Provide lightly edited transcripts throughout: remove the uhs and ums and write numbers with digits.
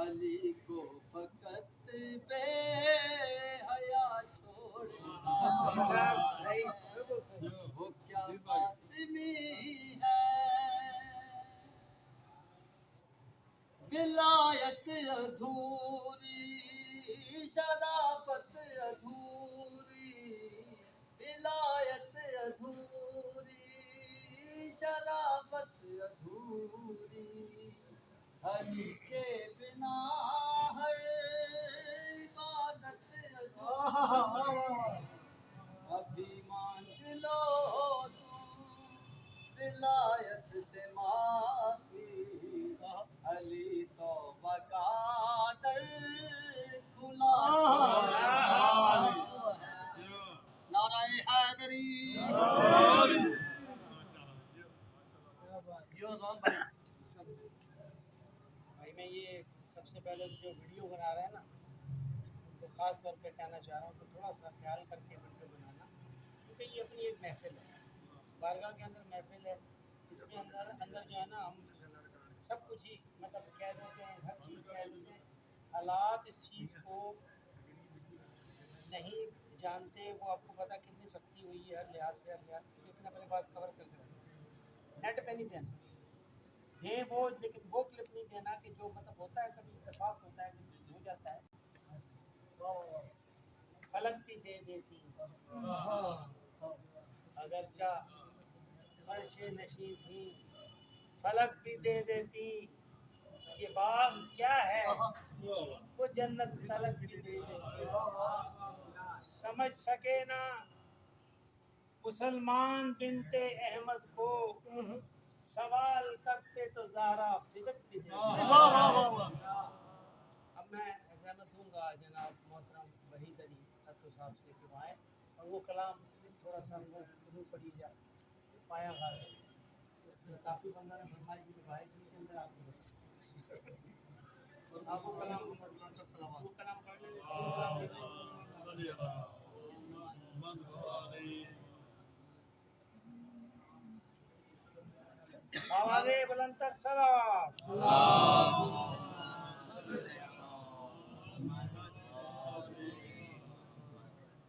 علی کو فقط بے حیا چھوڑنا ہے، وہ کیا فاطمی ہے، ولایت ادھوری، شرافت ادھوری، ولایت ادھوری، شرافت ادھوری، علی کے بنا ہر عبادت ادھوری، ابھی مانگ لو تم ولایت سے معافی، علی توبہ کا در کھلا ہے، نعرہ حیدری۔ بھائی میں یہ سب سے پہلے جو ویڈیو بنا رہے ہیں نا تو خاص طور پہ کہنا چاہ رہا ہوں کہ تھوڑا سا خیال کر کے ویڈیو بنانا، کیونکہ یہ اپنی ایک محفل ہے، بارگاہ کے اندر محفل ہے، اس کے اندر جو ہے نا ہم سب کچھ ہی مطلب کہہ دیتے ہیں، ہر چیز کہہ دیتے ہیں، حالات اس چیز کو نہیں جانتے، وہ آپ کو پتا کتنی سختی ہوئی ہے ہر لحاظ سے، ہر لحاظ سے، لیکن اپنے پاس کور کر کے رکھیں، نیٹ پہ نہیں دینا، دیں وہ لیکن وہ کلپ نہیں دینا کہ جو مطلب ہوتا ہے کبھی اتفاق ہوتا ہے کبھی ہو جاتا ہے، فلک بھی دے دیتی اگرچہ فرش نشیں تھی، فلک بھی دے دیتی، یہ باغ کیا ہے وہ جنت تلک بھی دے دیتی، سمجھ سکے نا مسلمان بنت احمد کو، سوال کرتے تو زہرا فدک بھی دے دیتی۔ اب میں زحمت دوں گا جناب محترم وحید علی عطو صاحب سے کہ وہ آئے اور وہ کلام تھوڑا سا وہ ضرور پڑھی جائے، پایا گا کافی بندہ نے فرمایا کہ بھائی کے اندر آپ کو آپ وہ کلام پڑھ لیں، آواز بلند تر صلوات۔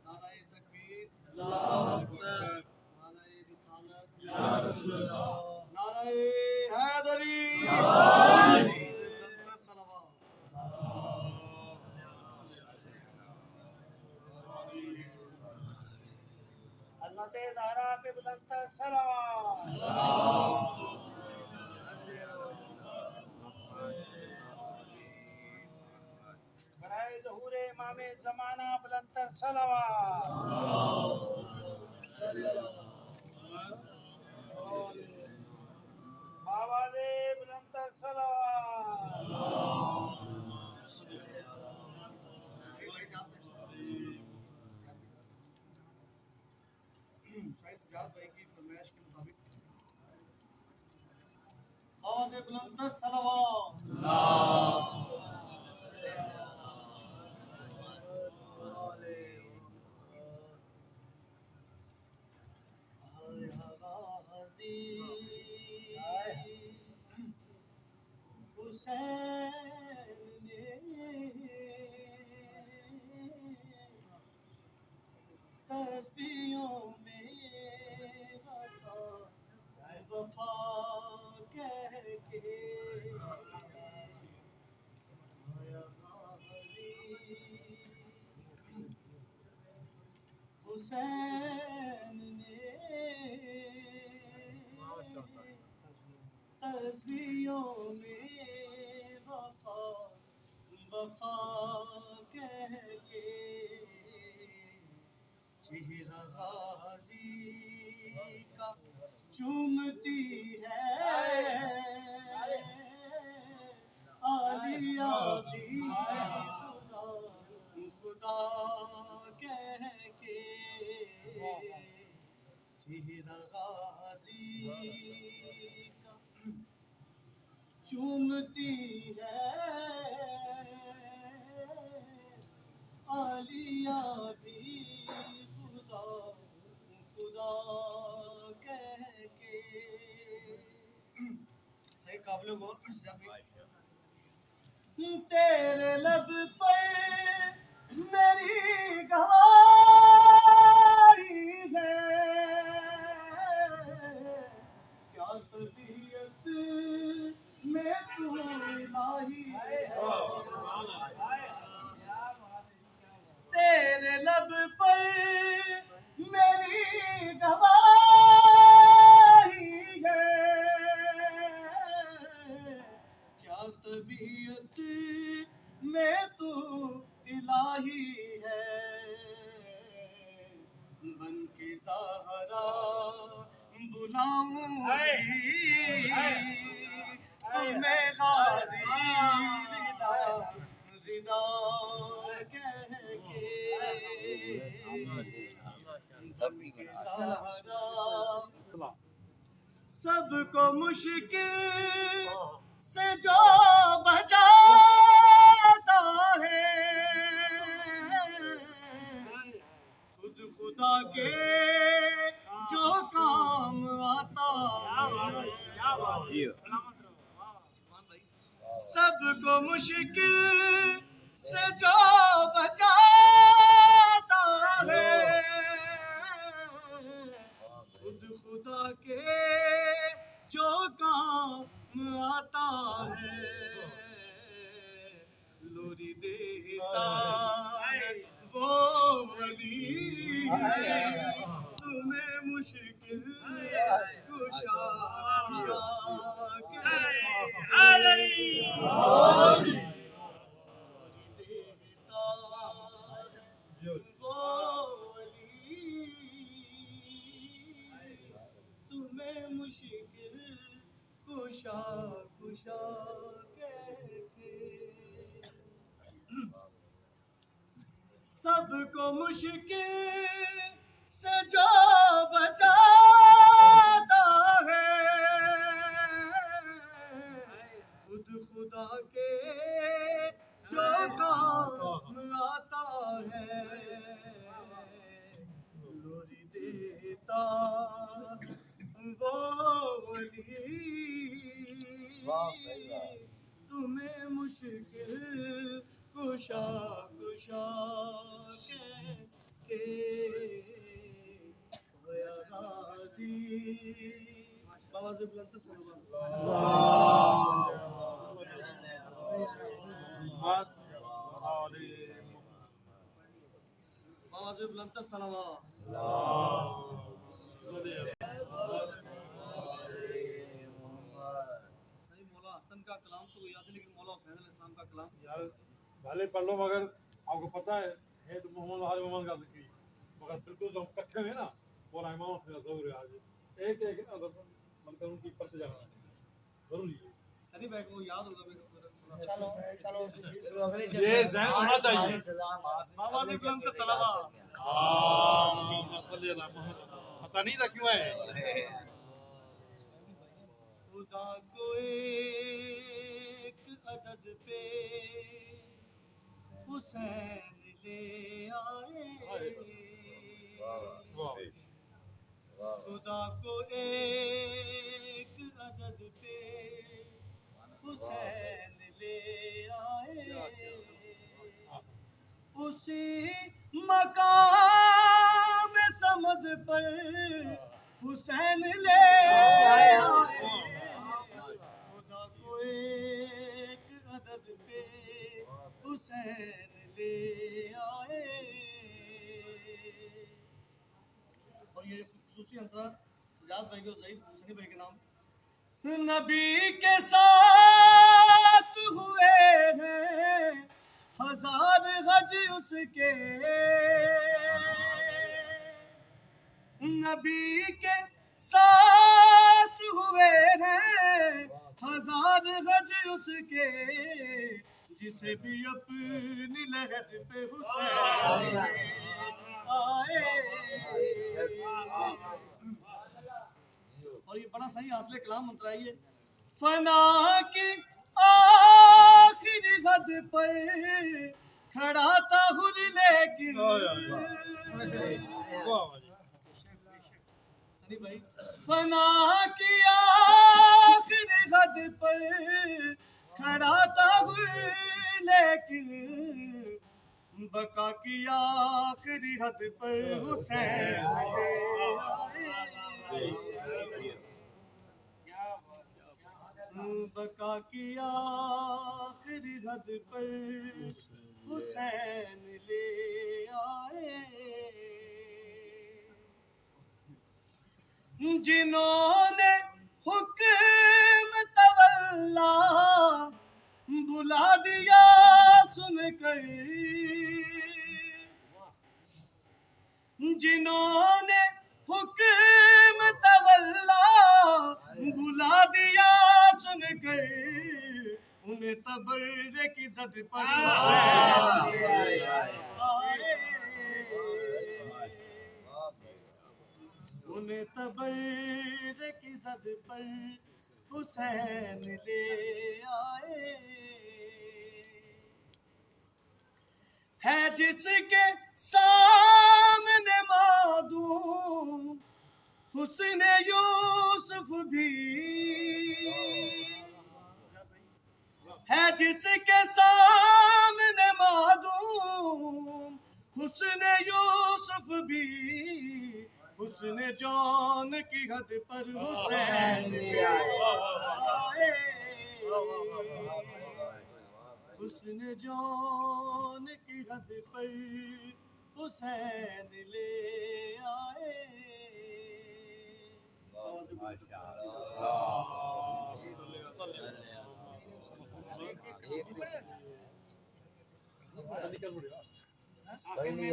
نعرہ تکبیر، نعرہ رسالت، نعرہ حیدری، بلند صلوات۔ علامت زہرا پہ بلند تر صلوات۔ برائے ظہور امام زمانہ بلند تر صلوات۔ آواز بلند تر صلوات۔ سجاد بھائی کی فرمائش کے مطابق آواز بلند تر صلوات۔ حسین تسبیحوں میں وفا کہہ کے آیا غازی، حسین نے تسبیحوں میں وفا کہہ کے چہرہ غازی کا چومتی ہے، عالیہ بھی خدا کہہ کے چہرہ غازی کا چومتی ہے، عالیہ بھی خدا کہہ کے۔ صحیح قابل غور تیرے لب پر میری گواہی ہے، کیا طبیعت میں تو الہی ہے، تیرے لب پر میری گواہی ہے، کیا طبیعت میں تو الہی ہے، بن کے زہرا بلاؤں گی تمہیں غازی رضا رضا کہہ کے، بن کے زہرا سب کو مشکل سے جو بچاتا ہے، خود خدا کے جو کام آتا ہے، سب کو مشکل سے جو بچاتا ہے، خود خدا کے جو کام آتا ہے، لوری دیتا ہے وہ ولی تمہیں مشکل کشا تمہیں مشکل کشا کشا کہہ کے، سب کو مشکل سے جو بچاتا ہے، خود خدا کے جو کام آتا ہے، لوری دیتا وہ ولی تمہیں مشکل کشا کشا کہہ کے گیا غازی، بابا سے بلند بابا سے بلند صلوات، صحیح مولا حسن کا کلام تو یاد ہے، لیکن مولا حسین علیہ السلام کا کلام یار بھلے پڑھ لو، مگر آپ کو پتہ ہے تو محمد حاجی محمد کا ذکر مگر بالکل جو کٹھے میں نا وہ امام سے ضرور ہے، آج ایک نا مطلب ان کی پرت جانا ضروری ہے، سنی بھائی کو یاد ہوگا میرے کو، چلو یہ ذہن ہونا چاہیے۔ بابا سے بلند صلوات، پتہ نہیں تھا کیوں ہے خدا کو ایک عدد پہ حسین لے آئے، خدا کو ایک عدد پہ حسین لے آئے، اسی مقام سمد پر حسین لے آئے، خدا کو ایک عدد پہ حسین لے آئے، اور یہ خصوصی انترا سجاد بھائی کے ضعیف سنی بھائی کے نام، نبی کے ساتھ ہوئے ہیں ہزار غج اس کے، نبی کے ساتھ ہوئے ہیں ہزار غج اس کے، جسے بھی اپنی لہر پہ حسین آئے، اور یہ بڑا صحیح حاصل کلام منترائیے، فنا کی آخری حد پر کھڑا تھا حر لیکن سنی بھائی، فنا کی آخری حد پر کھڑا تھا حر لیکن بقا کی آخری حد پر حسین لے آئے بقا کی آخری حد پر حسین لے آئے جنہوں نے حکم تولا بلا دیا سن کر جنہوں نے حکم تولا بلا دیا سن کر انہیں تبرے کی زد پر حسین لے آئے انہیں تبرے کی زد پر حسین لے آئے ہے جس کے سامنے معدوم حسن یوسف بھی ہے جس کے سامنے معدوم حسن یوسف بھی حسن جون کی حد پر حسین لے آئے حسن جون کی حد پر حسین لے آئے آخر میں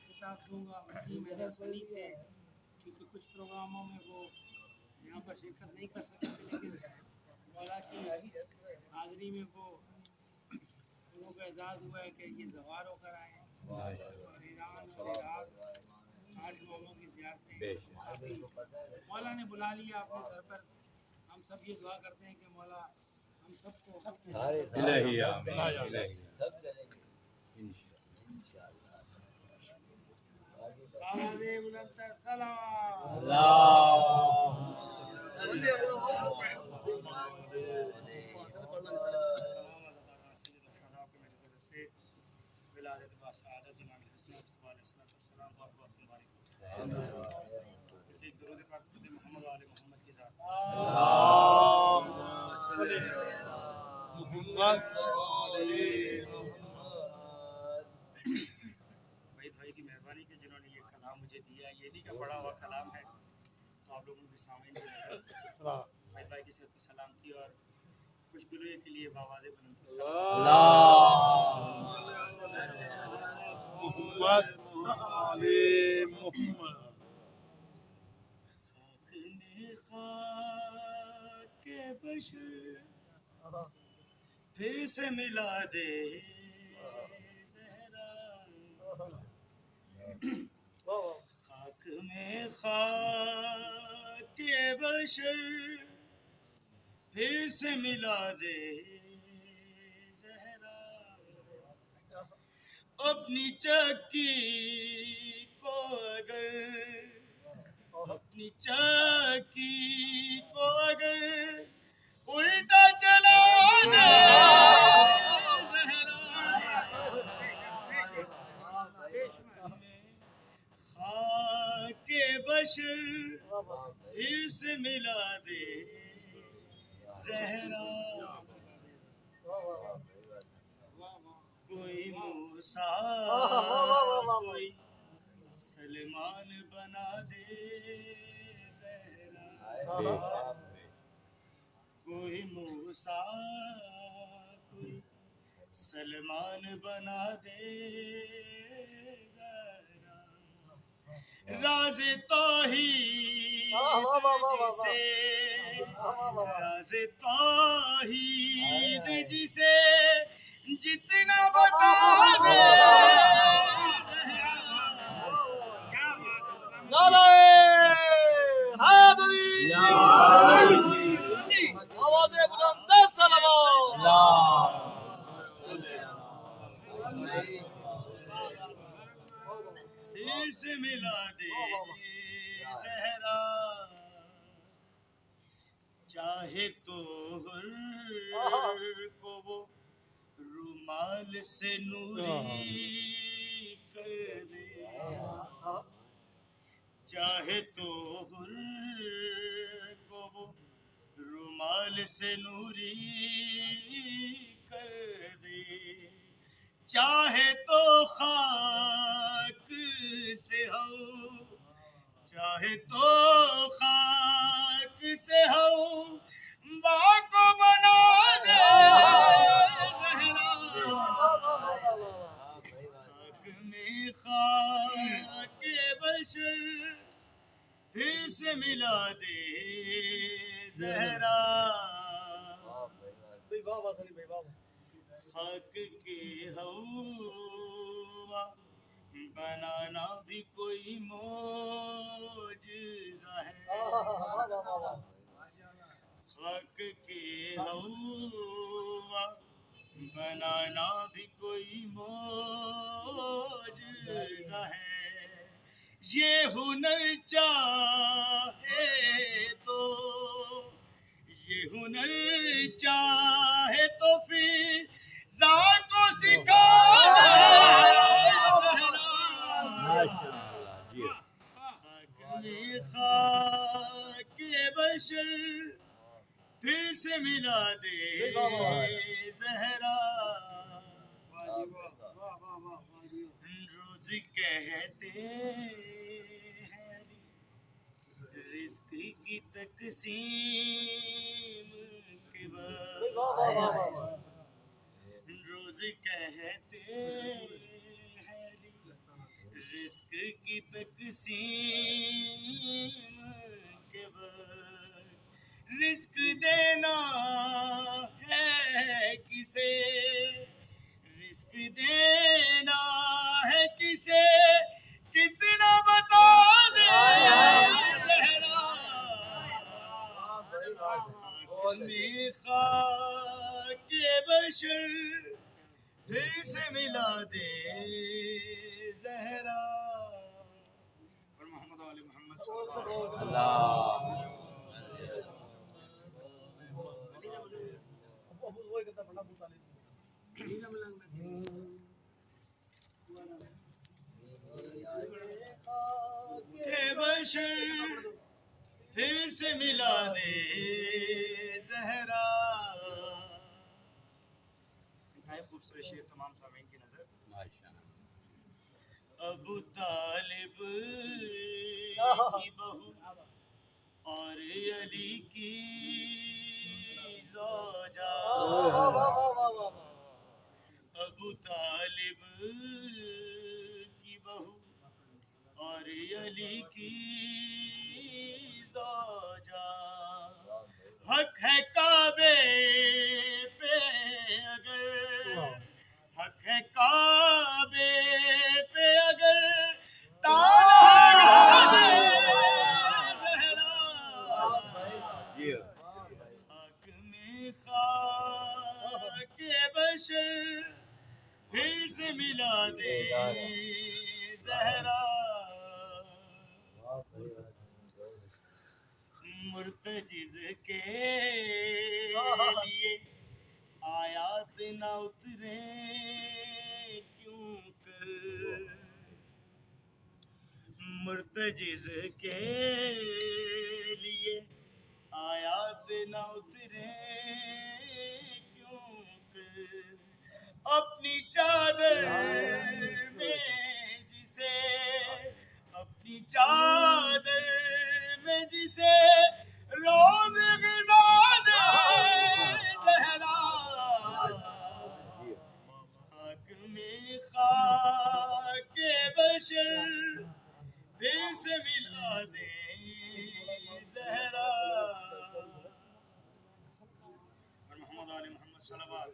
خطاب دوں گا وسیم حیدر سنی سے کیونکہ کچھ پروگراموں میں وہ یہاں پر شرکت نہیں کر سکتے لیکن مولا کی حاضری میں وہ ان لوگوں کا اعزاز ہوا ہے کہ یہ زوار ہو کر آئے ہیں اور ایران اور عراق 8 اماموں کی زیارتیں مولا نے بلا لیا اپنے در پر ہم سب یہ دعا کرتے ہیں کہ مولا ہم سب کو الہی آمین الہی آواز بلندتر سلام درود پاک محمد و آل محمد کی ذات بھائی کی مہربانی کہ جنہوں نے یہ کلام مجھے دیا یہ نہیں کہ پڑھا ہوا کلام ہے تو آپ لوگوں بھی سامعین بھائی کی صرف سلامتی اور خوش گلوئی کے لیے باواز بلند محمد علی محمد خاک بشر پھر سے ملا دے زہرا خاک میں خاک بشر پھر سے ملا دے زہرا اپنی چکی کو اگر اپنی چکی کو اگر الٹا چلا دے زہرا خاک بشر پھر سے ملا دے زہرا کوئی موسیٰ کوئی سلمان بنا دے زہرا کوئی موسیٰ کوئی سلمان بنا دے زہرا راز توحید جسے راز توحید جسے جتنا بتا دے زہرا نعرہ حیدری آواز بلند صلوات پھر سے ملا دے زہرا چاہے تو ہر کو وہ رومال سے نوری کر دے چاہے تو حر کو وہ رومال سے نوری کر دے چاہے تو خاک سے ہو چاہے تو خاک سے ہو ماں کو بنا دے زہرا خاک میں خاک بشر پھر سے ملا دے زہرا خاک کے ہوا بنانا بھی کوئی معجزہ ہے خاک کے ہوا بنانا بھی کوئی معجزہ ہے یہ ہنر چاہے تو یہ ہنر چاہے تو پھر کو سکھا دے زہرا خاک میں خاک بشر پھر سے ملا دے زہرا روز کہتے ہیں رزق کی تقسیم کے بعد روز کہتے ہیں رزق کی تقسیم کے بعد رزق دینا ہے کسے رزق دینا ہے کسے کتنا بتا دے زہرا خاک میں خاک بشر پھر سے ملا دے زہرا اور محمد علی محمد صلی اللہ علیہ وسلم کہ بشر پھر سے ملا دے زہرا انتہائی خوبصورت شعر تمام سامعین کی نظر ابو طالب کی بہو اور علی کی زوجہ ابو طالب کی بہو اور علی کی زوجہ حق ہے کعبے پہ اگر حق ہے کعبے پہ اگر تالا دے زہرا خاک میں خاک بشر پھر سے ملا دے زہرا مرتجز کے لیے آیات نہ اترے کیوں کر مرتجز کے لیے آیات نہ اترے کیوں کر اپنی چادر میں جسے اپنی چادر میں جسے روز غذا دے زہرا خاک میں خاک بشر پھر سے ملا دے زہرا اور محمد علی محمد صلوات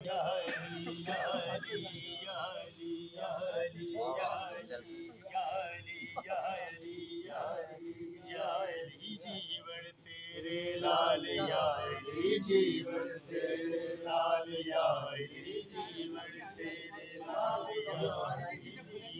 یا علی یا علی یا علی یا علی یا علی یا علی یا علی یا علی یا علی جیون تیرے لال یا علی جیون تیرے لال یا علی جیون تیرے لال یا علی جیون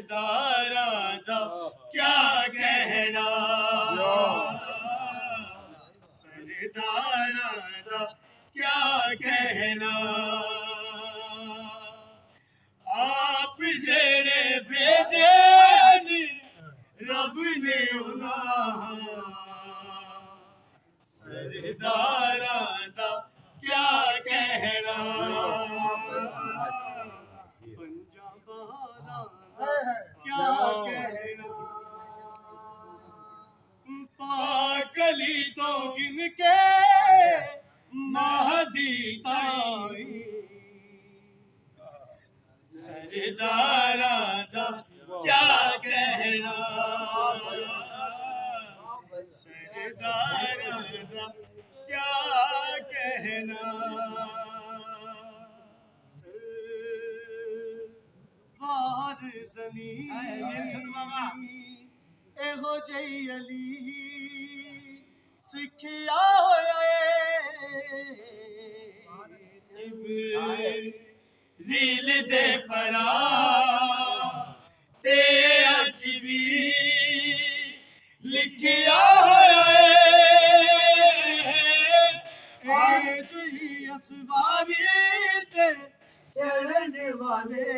سرداراں دا کیا کہنا سرداراں دا کیا کہنا آپ جڑے بھیجے جی رب نے انہاں سرداراں دا کیا کہنا پنجاباراں دا کیا کہنا پاک علی تو گن کے مہدی تائی سرداراں دا کیا کہنا سرداراں دا کیا کہنا وار زنی ایہو جئی علی سکھیا ہویا ریل دے پرا تے اج بھی لکھیا ہویا جی اسواری تے چڑھن والے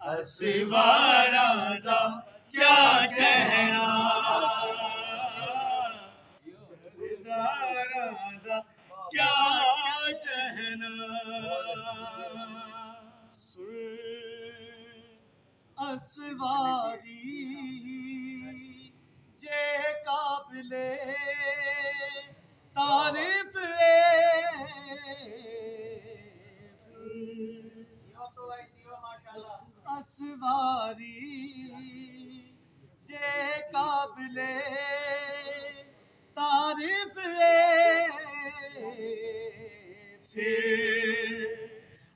اسواراں دا کیا کہنا سرداراں دا کیا کہنا اسواری جے قابل تعریف اسواری جے قابل تعریف پھر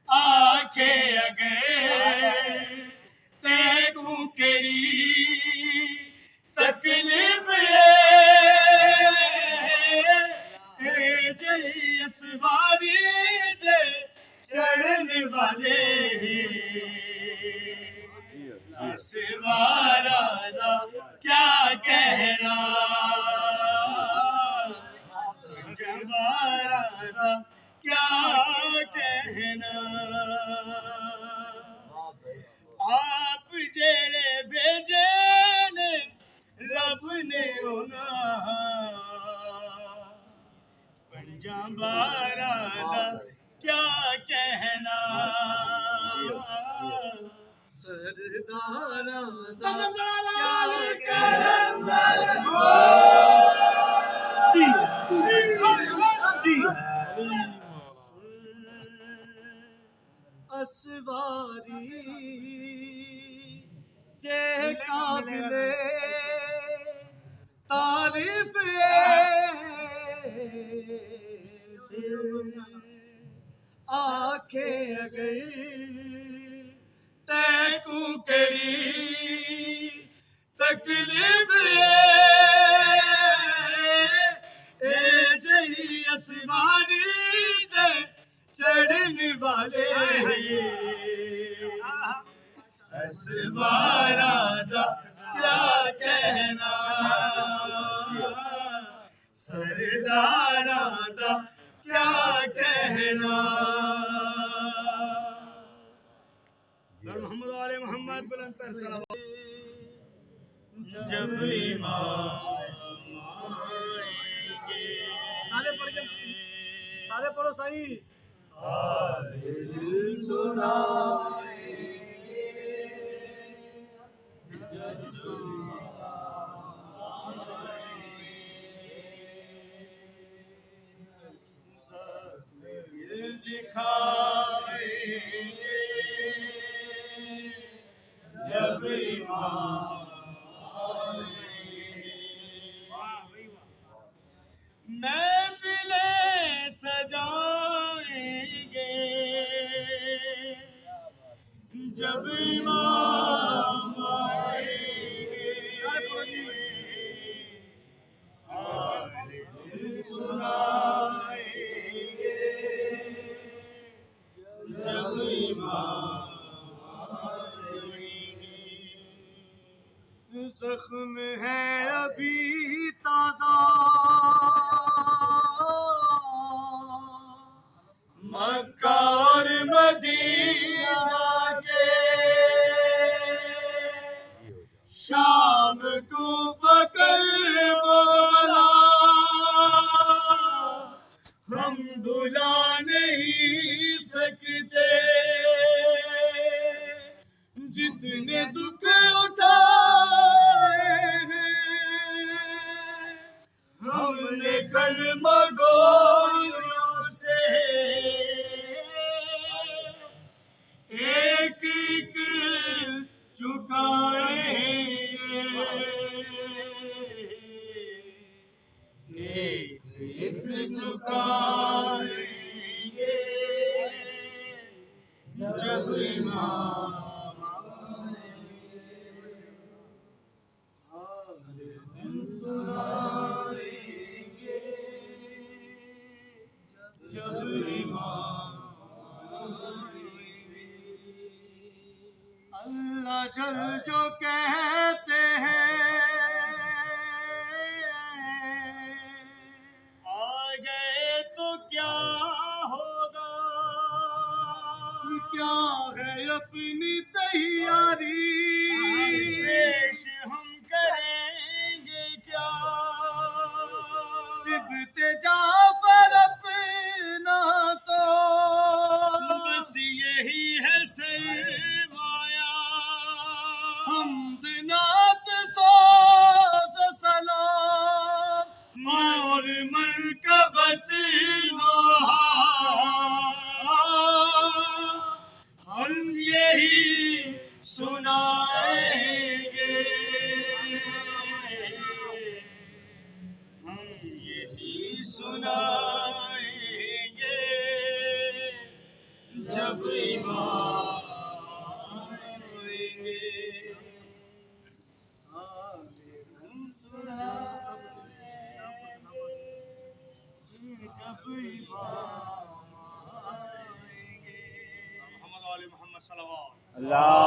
آکھے اگر تیکوں کیڑی تکلیف جئی اسواری دے چڑھن والے اسواراں دا کیا کہنا سرداراں دا کیا کہنا آپ جڑے بھیجے نے رب نے انہاں پنجاباراں دا کیا کہنا سرداراں دا کیا اسواری جے قابل تعریف آکھے اگر تیکوں کیڑی تکلیف جئی اسواری دے چڑھن والے اسواراں دا کیا کہنا سرداراں دا کیا کہنا محمد والے محمد بلند تر صلوات جب امام آئیں گے سارے پڑھو صحیح حال سنائیں گے دکھائیں گے جب امام محفلیں سجائیں گے جب امام آئیں گے حال سنائیں گے جب امام ایک چکائیں گے جب امام ہم سنائیں گے جب امام اللہ جل جو کہتے ہیں آ گئے تو کیا ہوگا کیا ہے اپنی تیاری پیش ہم کریں گے کیا صبت جعفر اپنا تو بس یہی ہے سرمایہ حمد نعت سوز سلام اور مرکبت نوحہ ہم یہی سنائیں گے ہم یہی سنائیں گے جب امام آئیں گے ہم سنائیں گے جب امام آئیں گے محمد علی محمد صلوات اللہ